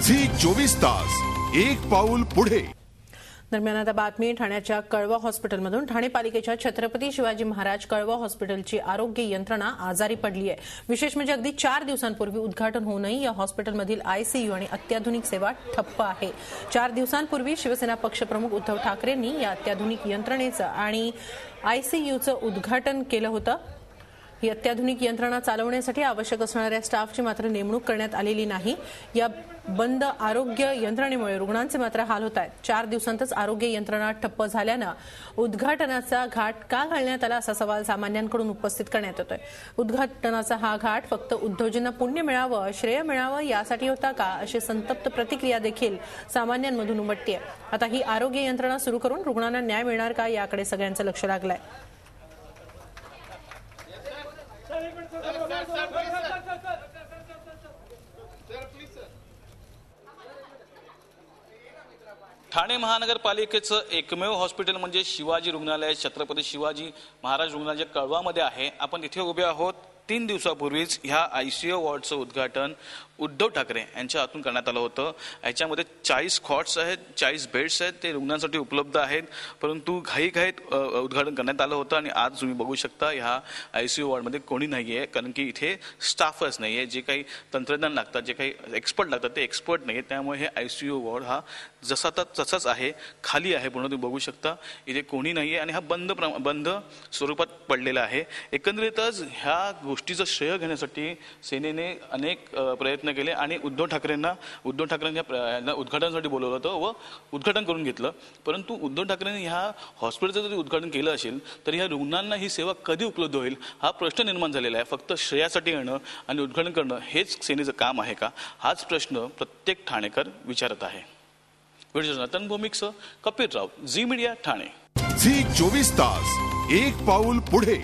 Zee 24 तास एक पाऊल पुढे। दरम्यान आता बातमी ठाण्याच्या कळवा हॉस्पिटलमधून। ठाणे पालिकेच्या छत्रपती शिवाजी महाराज कळवा हॉस्पिटलची आरोग्य यंत्रणा आजारी पडली आहे। विशेष म्हणजे अगदी 4 दिवसांपूर्वी उद्घाटन होऊनही या हॉस्पिटलमधील आयसीयू आणि अत्याधुनिक सेवा ठप्प आहे। 4 दिवसांपूर्वी शिवसेना पक्षप्रमुख उद्धव ठाकरेंनी या अत्याधुनिक यंत्रणेचं आणि आयसीयूचं उद्घाटन केलं होतं। ही अत्याधुनिक यंत्रणा चालवण्यासाठी आवश्यक असणाऱ्या स्टाफची मात्र नेमणूक करण्यात आलेली नाही। या बंद आरोग्य यंत्रणेमुळे रुग्णांचे मात्र हाल होत आहेत। 4 दिवसांतच आरोग्य यंत्रणा ठप्प झाल्यानं उद्घाटनाचा घाट का घालण्यात आला असा सवाल सामान्यांकडून उपस्थित करण्यात येतोय। उद्घाटनाचा हा घाट फक्त उद्धवजींना पुण्य मिळावं, श्रेय मिळावं यासाठी होता का, अशी संतप्त प्रतिक्रिया देखील सामान्यांमधून उमटते। आता ही आरोग्य यंत्रणा सुरू करून रुग्णांना न्याय मिळणार का याकडे सगळ्यांचं लक्ष लागलंय। ठाणे महानगरपालिकेचं एकमेव हॉस्पिटल म्हणजे शिवाजी रुग्णालय, छत्रपती शिवाजी महाराज रुग्णालय कळवामध्ये आहे। आपण तिथे उभे आहोत। 3 दिवसापूर्वीच ह्या आयसीयू वॉर्डचं उद्घाटन उद्धव ठाकरे यांच्या हातून करण्यात आलं होतं। याच्यामध्ये 40 कॉट्स आहेत, 40 बेड्स आहेत, ते रुग्णांसाठी उपलब्ध आहेत। परंतु घाईघाईत उद्घाटन करण्यात आलं होतं आणि आज तुम्ही बघू शकता ह्या आयसीयू वॉर्डमध्ये कोणी नाहीये, कारण की इथे स्टाफच नाहीये। जे काही तंत्रज्ञान लागतात, जे काही एक्सपर्ट लागतात ते एक्सपर्ट नाहीये। त्यामुळे हे आयसीयू वॉर्ड हा जसा तसाच आहे, खाली आहे पूर्ण। तुम्ही बघू शकता इथे कोणी नाहीये आणि हा बंद स्वरूपात पडलेला आहे। एकंदरीतच ह्या गोष्टीचं श्रेय घेण्यासाठी सेनेने अनेक प्रयत्न केले आणि उद्धव ठाकरेंना उद्घाटनासाठी बोलवलं होतं व उद्घाटन करून घेतलं। परंतु उद्धव ठाकरेंनी ह्या हॉस्पिटलचं जरी उद्घाटन केलं असेल तर ह्या रुग्णांना ही सेवा कधी उपलब्ध होईल हा प्रश्न निर्माण झालेला आहे। फक्त श्रेयासाठी येणं आणि उद्घाटन करणं हेच सेनेचं काम आहे का, हाच प्रश्न प्रत्येक ठाणेकर विचारत आहे। व्हिडिओ जर्नलिस्ट भूमिकसह कपिल राव, झी मीडिया ठाणे। झी 24 तास एक पाऊल पुढे।